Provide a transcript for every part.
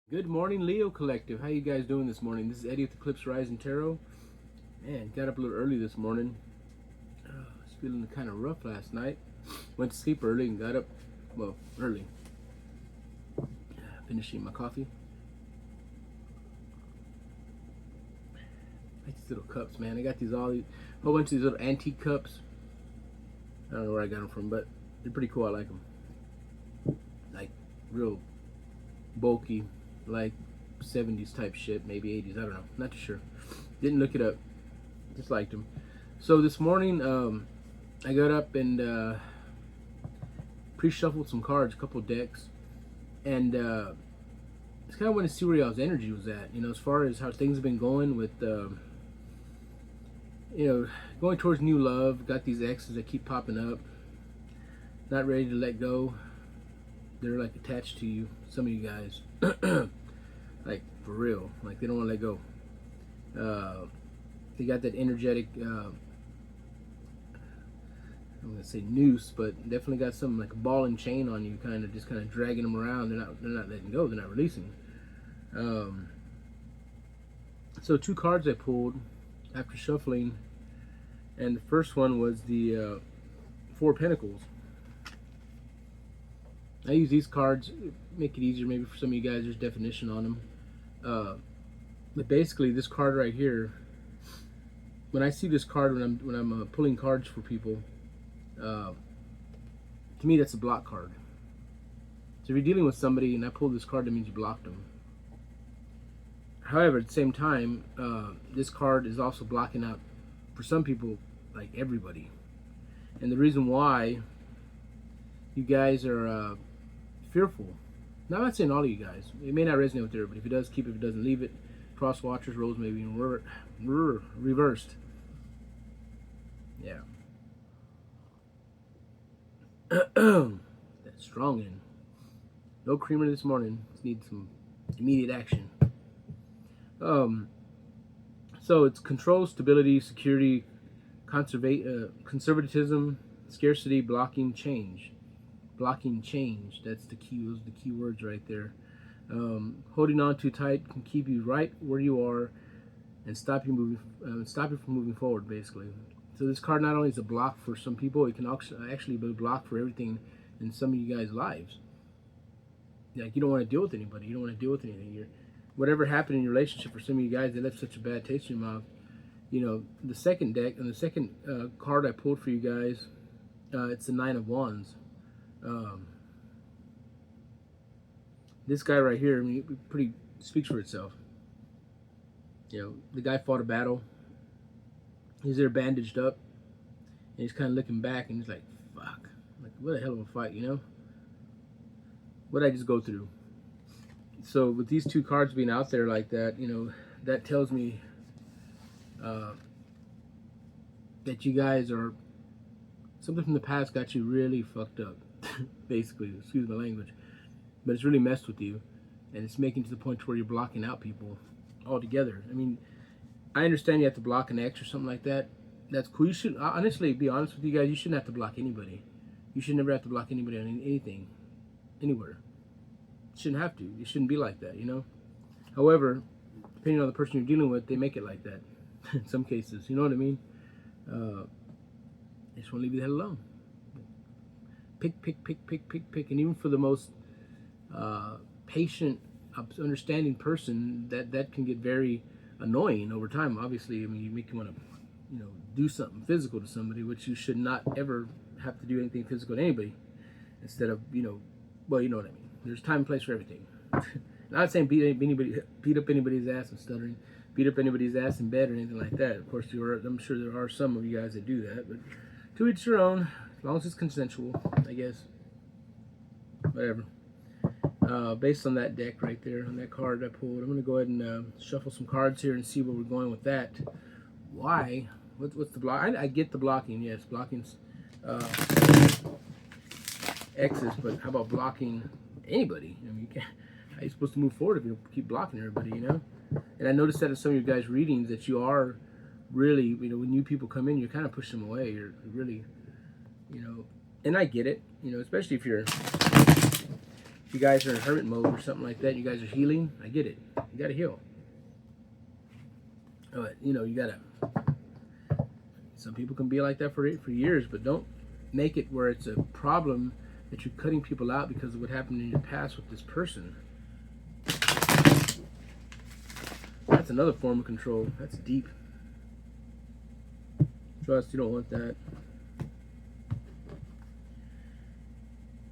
Good morning, Leo Collective. How you guys doing this morning? This is Eddie with Eclipse Rising Tarot. Man, got up a little early this morning. Was feeling kind of rough last night. Went to sleep early and got up, well, early. Finishing my coffee. I like these little cups, man. I got these whole bunch of these little antique cups. I don't know where I got them from, but they're pretty cool. I like them. Like real bulky, like 70s type shit, maybe 80s, I don't know, not too sure. Didn't look it up, just liked them. So this morning, I got up and pre-shuffled some cards, a couple decks, and just kind of wanted to see where y'all's energy was at, as far as how things have been going with, going towards new love. Got these exes that keep popping up, not ready to let go. They're like attached to you, some of you guys. Like for real, like they don't want to let go. They got that energetic, I'm gonna say noose, but definitely got something like a ball and chain on you, kind of dragging them around. They're not letting go. They're not releasing. So two cards I pulled after shuffling, and the first one was the Four of Pentacles. I use these cards, make it easier maybe for some of you guys. There's definition on them, but basically this card right here, when I see this card when I'm pulling cards for people, to me that's a block card. So if you're dealing with somebody and I pull this card, that means you blocked them. However, at the same time, this card is also blocking out, for some people, like everybody. And the reason why you guys are fearful. Now, I'm not saying all of you guys. It may not resonate with everybody. If it does, keep it. If it doesn't, leave it. Cross watchers, roles maybe reversed. Yeah. That's strong in. No creamer this morning. Just need some immediate action. So it's control, stability, security, conservatism, scarcity, blocking, change. Blocking change. That's the key. Those are the key words right there. Holding on too tight can keep you right where you are and stop you from moving forward, basically. So this card not only is a block for some people, it can actually be a block for everything in some of you guys' lives. Like, you don't want to deal with anybody. You don't want to deal with anything. Whatever happened in your relationship, for some of you guys, they left such a bad taste in your mouth. The second deck and the second card I pulled for you guys, it's the Nine of Wands. This guy right here, I mean, it pretty speaks for itself. The guy fought a battle. He's there bandaged up, and he's kind of looking back, and he's like, "Fuck! Like, what a hell of a fight, What did I just go through?" So with these two cards being out there like that, that tells me that you guys are, something from the past got you really fucked up. Basically, excuse my language, but it's really messed with you, and it's making to the point where you're blocking out people altogether. I mean, I understand you have to block an ex or something like that. That's cool. You should, honestly, be honest with you guys, you shouldn't have to block anybody. You should never have to block anybody on anything, anywhere. You shouldn't have to. You shouldn't be like that, However, depending on the person you're dealing with, they make it like that in some cases. You know what I mean? I just want to leave you the hell alone. Pick. And even for the most patient, understanding person, that can get very annoying over time. Obviously, I mean, you make you want to, do something physical to somebody, which you should not ever have to do anything physical to anybody. Instead of, well, you know what I mean. There's time and place for everything. Not saying beat up anybody's ass and stuttering, beat up anybody's ass in bed or anything like that. Of course, I'm sure there are some of you guys that do that, but to each their own. As long as it's consensual, I guess. Whatever. Based on that deck right there, on that card I pulled, I'm going to go ahead and shuffle some cards here and see where we're going with that. Why? What's the block? I get the blocking, yes. Blocking's X's, but how about blocking anybody? I mean, how are you supposed to move forward if you keep blocking everybody, And I noticed that in some of your guys' readings that you are really, when new people come in, you're kind of pushing them away. You're really, and I get it, especially if you're you guys are in hermit mode or something like that, you guys are healing, I get it. You gotta heal. But you know, you gotta. Some people can be like that for years, but don't make it where it's a problem that you're cutting people out because of what happened in your past with this person. That's another form of control. That's deep. Trust, you don't want that.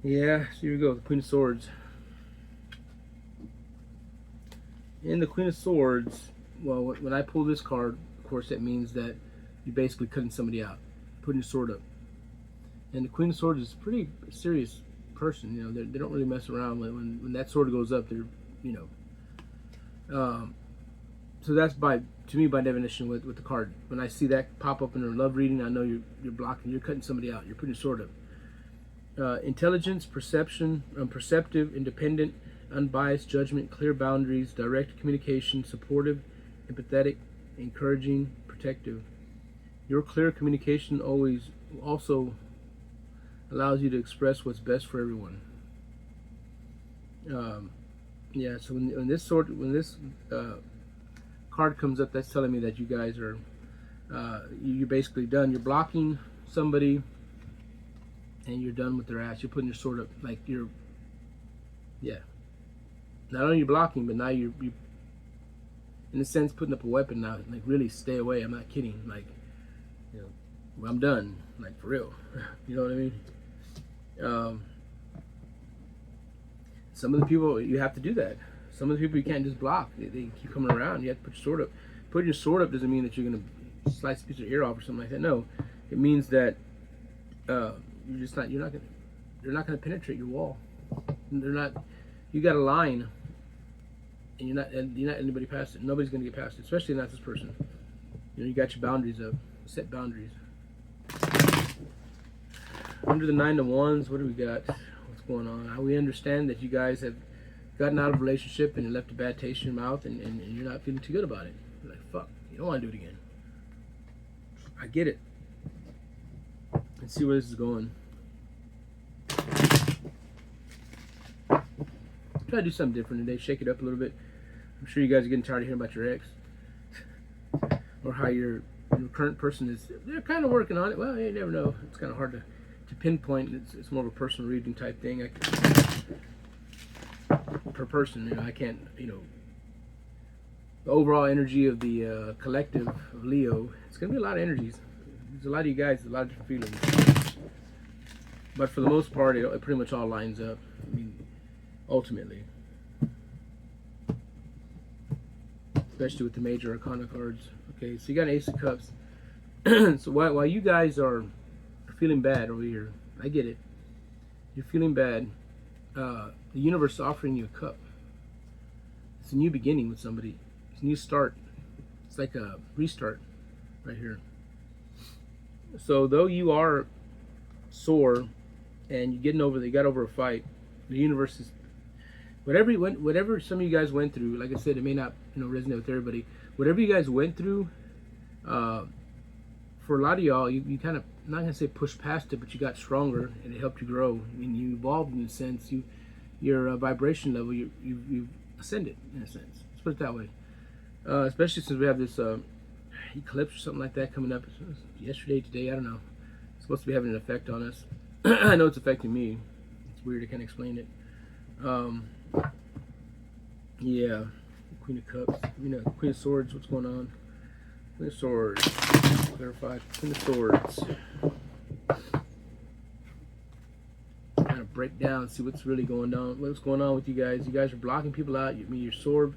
Yeah, so here we go, the Queen of Swords. In the Queen of Swords, well, when I pull this card, of course, that means that you're basically cutting somebody out, putting your sword up. And the Queen of Swords is a pretty serious person. You know, they don't really mess around. When that sword goes up, they're, you know. So that's to me by definition with the card. When I see that pop up in a love reading, I know you're blocking, you're cutting somebody out, you're putting your sword up. Intelligence, perception, perceptive, independent, unbiased judgment, clear boundaries, direct communication, supportive, empathetic, encouraging, protective. Your clear communication always also allows you to express what's best for everyone. Yeah, so when this card comes up, that's telling me that you guys are you're basically done. You're blocking somebody, and you're done with their ass. You're putting your sword up, like yeah. Not only you're blocking, but now you in a sense putting up a weapon now. Like, really stay away. I'm not kidding. Like, you know, I'm done. Like, for real. You know what I mean? Some of the people, you have to do that. Some of the people you can't just block. They keep coming around. You have to put your sword up. Putting your sword up doesn't mean that you're gonna slice a piece of your ear off or something like that. No, it means that they're not gonna penetrate your wall. They're not. You got a line, and you're not anybody past it. Nobody's gonna get past it, especially not this person. You know, you got your boundaries up. Set boundaries. Under the Nine of Wands, what do we got? What's going on? We understand that you guys have gotten out of a relationship and it left a bad taste in your mouth, and you're not feeling too good about it. You're like, fuck, you don't want to do it again. I get it. Let's see where this is going. Try to do something different today. Shake it up a little bit. I'm sure you guys are getting tired of hearing about your ex. Or how your current person is. They're kind of working on it. Well, you never know. It's kind of hard to pinpoint. It's more of a personal reading type thing. Per person, you know, I can't, you know, the overall energy of the collective of Leo, it's going to be a lot of energies. There's a lot of you guys, a lot of different feelings. But for the most part, it pretty much all lines up. I mean, ultimately. Especially with the major arcana cards. Okay, so you got an Ace of Cups. So while you guys are feeling bad over here, I get it. You're feeling bad. The universe is offering you a cup. It's a new beginning with somebody. It's a new start. It's like a restart right here. So though you are sore and you got over a fight, the universe is whatever some of you guys went through. Like I said, it may not, you know, resonate with everybody. Whatever you guys went through, for a lot of y'all, you kind of, I'm not gonna say pushed past it, but you got stronger and it helped you grow. I mean, you evolved in a sense. Your vibration level, you've ascended in a sense. Let's put it that way. Especially since we have this eclipse or something like that coming up. Yesterday, today, I don't know. It's supposed to be having an effect on us. I know it's affecting me. It's weird. I can't explain it. Yeah, Queen of Cups. You know, Queen of Swords. What's going on? Queen of Swords. Clarify. Queen of Swords. Kind of break down, see what's really going on. What's going on with you guys? You guys are blocking people out. I mean, your sword.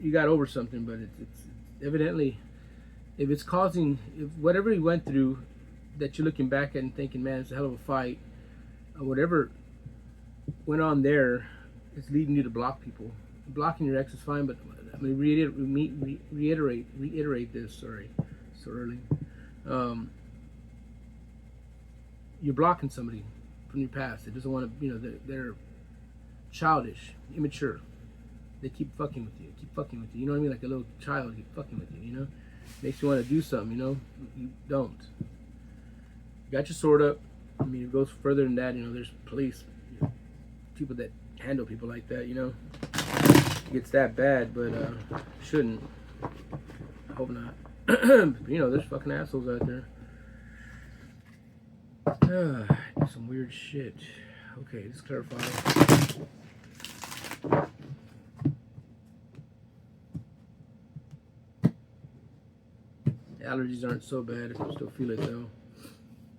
You got over something, but it's evidently, if it's causing, if whatever you went through, that you're looking back at and thinking, man, it's a hell of a fight. Whatever went on there is leading you to block people. Blocking your ex is fine, but I mean, reiterate this. Sorry, so early. You're blocking somebody from your past. It doesn't want to, you know, they're childish, immature. They keep fucking with you. You know what I mean? Like a little child keep fucking with you. You know, makes you want to do something. You know, you don't. You got your sword up. I mean, it goes further than that. You know, there's police. people that handle people like that, you know. It gets that bad, but shouldn't. I hope not. But, you know, there's fucking assholes out there. Do some weird shit. Okay, let's clarify. Allergies aren't so bad if you still feel it though.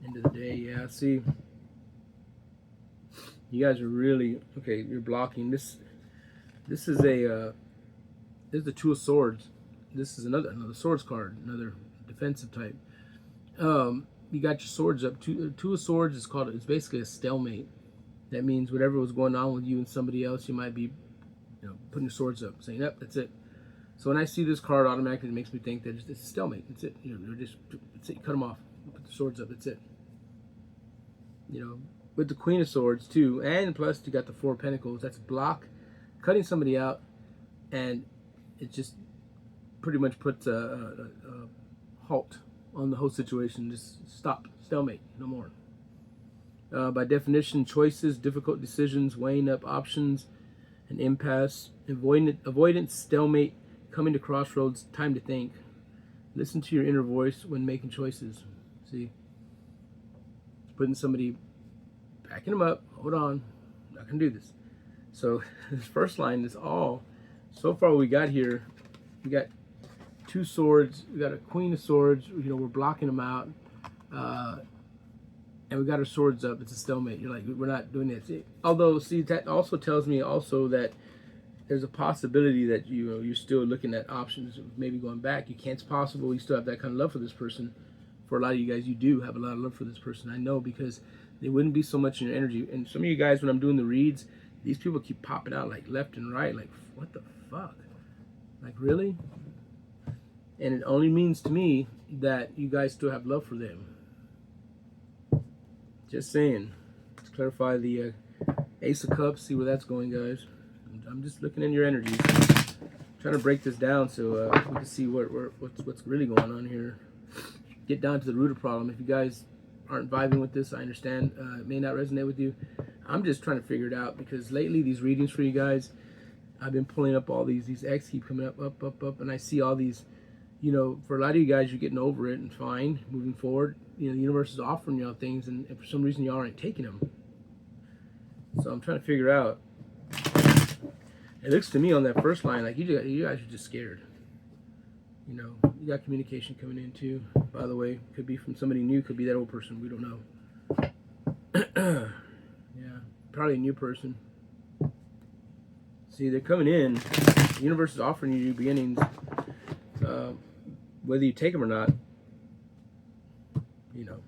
End of the day, yeah. See, you guys are really okay. You're blocking this. This is a. This is the Two of Swords. This is another swords card, another defensive type. You got your swords up. Two of Swords is called. It's basically a stalemate. That means whatever was going on with you and somebody else, you might be, you know, putting your swords up, saying, "Yep, that's it." So when I see this card, automatically it makes me think that it's a stalemate. That's it. You know, they're just that's it. Cut them off. Put the swords up. That's it. You know, with the Queen of Swords too, and plus you got the Four of Pentacles. That's block, cutting somebody out, and it just pretty much puts a halt on the whole situation. Just stop. Stalemate. No more. By definition, choices, difficult decisions, weighing up options, an impasse, avoidance, stalemate, coming to crossroads, time to think. Listen to your inner voice when making choices. See? Putting somebody, backing them up, hold on, I'm not going to do this. So this first line is all, so far what we got here, we got Two Swords, we got a Queen of Swords, you know, we're blocking them out. And we got our swords up. It's a stalemate. You're like, we're not doing this. Although, see, that also tells me also that there's a possibility that you're still looking at options of maybe going back. You can't. It's possible you still have that kind of love for this person. For a lot of you guys, you do have a lot of love for this person. I know, because they wouldn't be so much in your energy. And some of you guys, when I'm doing the reads, these people keep popping out like left and right. Like, what the fuck? Like, really? And it only means to me that you guys still have love for them. Just saying. Let's clarify the Ace of Cups. See where that's going, guys. I'm just looking in your energies. Trying to break this down so we can see what's really going on here. Get down to the root of the problem. If you guys aren't vibing with this, I understand. It may not resonate with you. I'm just trying to figure it out, because lately these readings for you guys, I've been pulling up all these X keep coming up, and I see all these. You know, for a lot of you guys, you're getting over it and fine, moving forward. You know, the universe is offering y'all things, and for some reason y'all aren't taking them. So I'm trying to figure out. It looks to me on that first line like you guys are just scared. You know, you got communication coming in too. By the way, could be from somebody new, could be that old person. We don't know. Yeah, probably a new person. See, they're coming in. The universe is offering you new beginnings. Whether you take them or not, you know.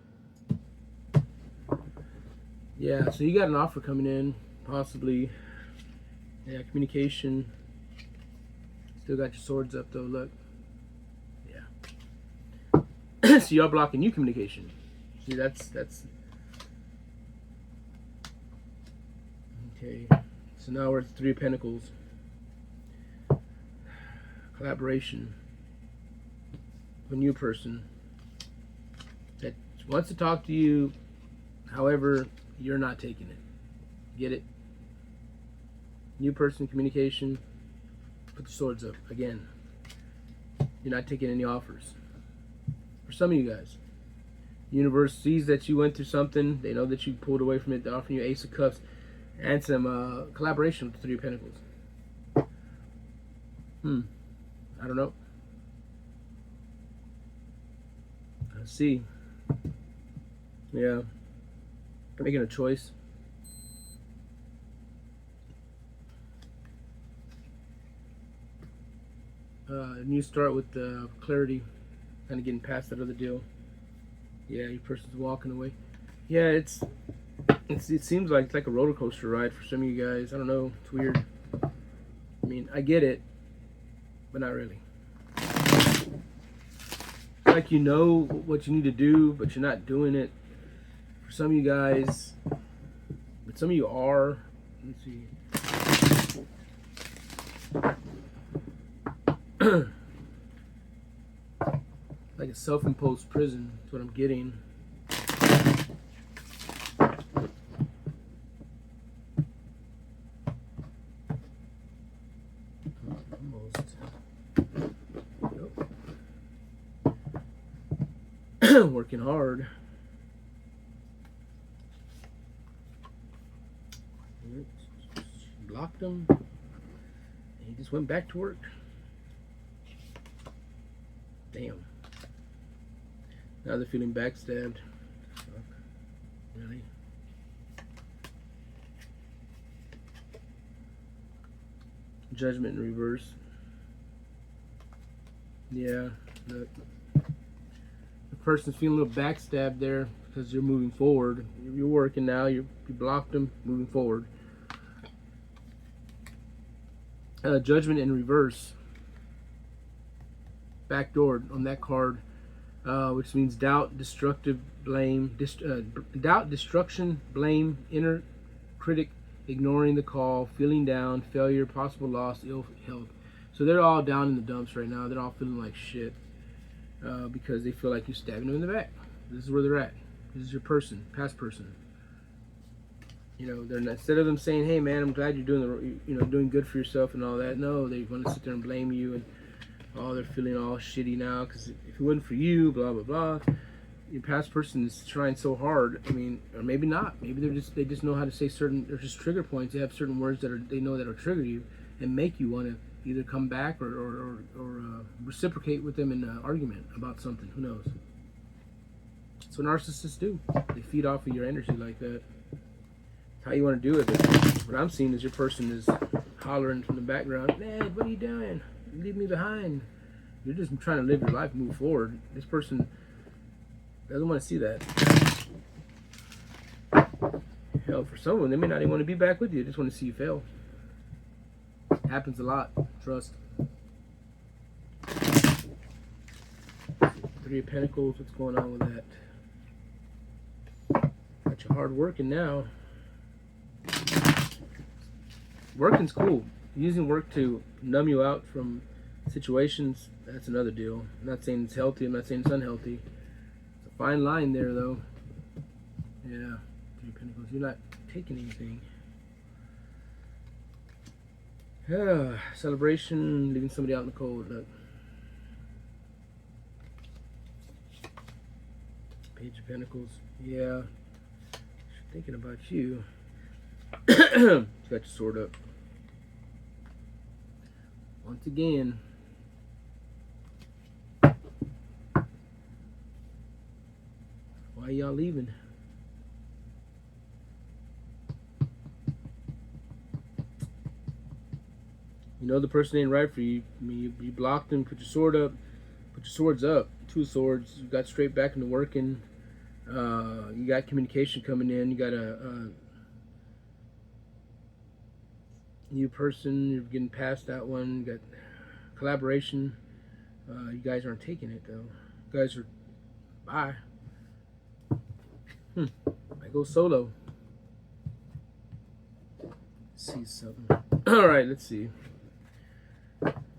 Yeah, so you got an offer coming in, possibly. Yeah, communication. Still got your swords up though, look. Yeah. So y'all blocking new communication. See, that's okay. So now we're at the Three of Pentacles. Collaboration. A new person that wants to talk to you, however, you're not taking it. Get it? New person, communication. Put the swords up again. You're not taking any offers. For some of you guys, the universe sees that you went through something. They know that you pulled away from it. They're offering you Ace of Cups and some collaboration with the Three of Pentacles. I don't know. Let's see. Yeah. Making a choice. New start with clarity. Kind of getting past that other deal. Yeah, your person's walking away. Yeah, it seems like it's like a roller coaster ride for some of you guys. I don't know. It's weird. I mean, I get it, but not really. Like, you know what you need to do, but you're not doing it. For some of you guys, but some of you are. Let's see. Like a self-imposed prison. That's what I'm getting. Working hard. Blocked him. He just went back to work. Damn. Now they're feeling backstabbed. Fuck. Really? Judgment in reverse. Yeah. Look. The person's feeling a little backstabbed there because you're moving forward. You're working now. You blocked them. Moving forward. Judgment in reverse. Backdoored on that card, which means doubt, destructive, blame, doubt, destruction, blame, inner critic, ignoring the call, feeling down, failure, possible loss, ill health. So they're all down in the dumps right now. They're all feeling like shit because they feel like you're stabbing them in the back. This is where they're at. This is your person, past person. You know, they're not, instead of them saying, "Hey, man, I'm glad you're doing good for yourself and all that." No, they want to sit there and blame you, and they're feeling all shitty now because if it wasn't for you, blah blah blah. Your past person is trying so hard. I mean, or maybe not. Maybe they just know how to say certain. They're just trigger points. They have certain words they know that'll trigger you and make you want to either come back or reciprocate with them in an argument about something. Who knows? That's what narcissists do. They feed off of your energy like that. How you want to do it. But what I'm seeing is your person is hollering from the background, "Man, what are you doing? Leave me behind." You're just trying to live your life, move forward. This person doesn't want to see that. Hell, for someone, they may not even want to be back with you. They just want to see you fail. Happens a lot. Trust. Three of Pentacles. What's going on with that? Got you hard working now. Working's cool. Using work to numb you out from situations, that's another deal. I'm not saying it's healthy. I'm not saying it's unhealthy. It's a fine line there, though. Yeah. Three of Pentacles. You're not taking anything. Celebration, leaving somebody out in the cold. Look. Page of Pentacles. Yeah. Thinking about you. Got your sword up. Once again. Why y'all leaving? You know the person ain't right for you. I mean, you blocked them, put your sword up, put your swords up. Two swords. You got straight back into working. You got communication coming in. You got a new person. You're getting past that one. You got collaboration. You guys aren't taking it though. You guys are bye. I go solo. Let's see something. All right, let's see.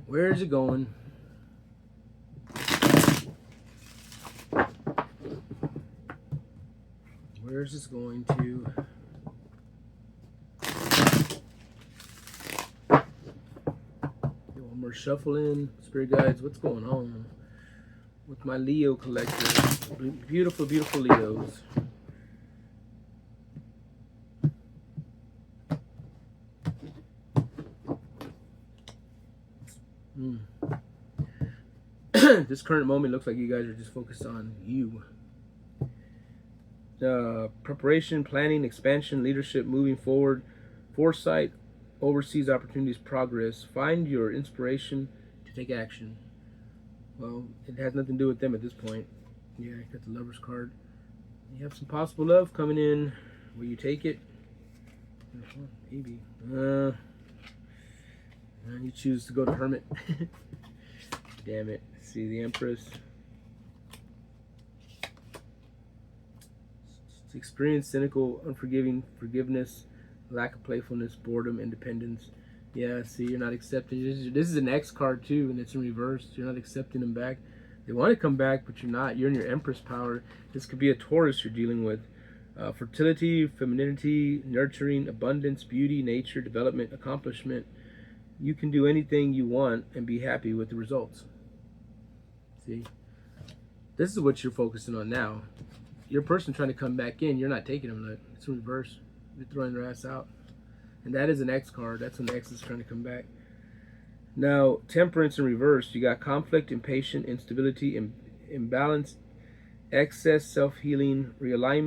Where is it going? Where is this going to? Get one more shuffle in. Spirit guides, what's going on with my Leo collective? Beautiful, beautiful Leos. This current moment looks like you guys are just focused on you. Preparation, planning, expansion, leadership, moving forward, foresight, overseas opportunities, progress. Find your inspiration to take action. Well, it has nothing to do with them at this point. Yeah, I got the Lover's card. You have some possible love coming in. Will you take it? Maybe. And you choose to go to Hermit. Damn it. See the Empress. Experience cynical, unforgiving, forgiveness, lack of playfulness, boredom, independence. Yeah, see, you're not accepting. This is an X card too, and it's in reverse. You're not accepting them back. They want to come back, but you're not. You're in your Empress power. This could be a Taurus you're dealing with. Fertility, femininity, nurturing, abundance, beauty, nature, development, accomplishment. You can do anything you want and be happy with the results. See? This is what you're focusing on now. Your person trying to come back in, you're not taking them. It's in reverse. You're throwing their ass out. And that is an X card. That's when the X is trying to come back. Now, Temperance in reverse. You got conflict, impatient, instability, imbalance, excess, self-healing, realignment.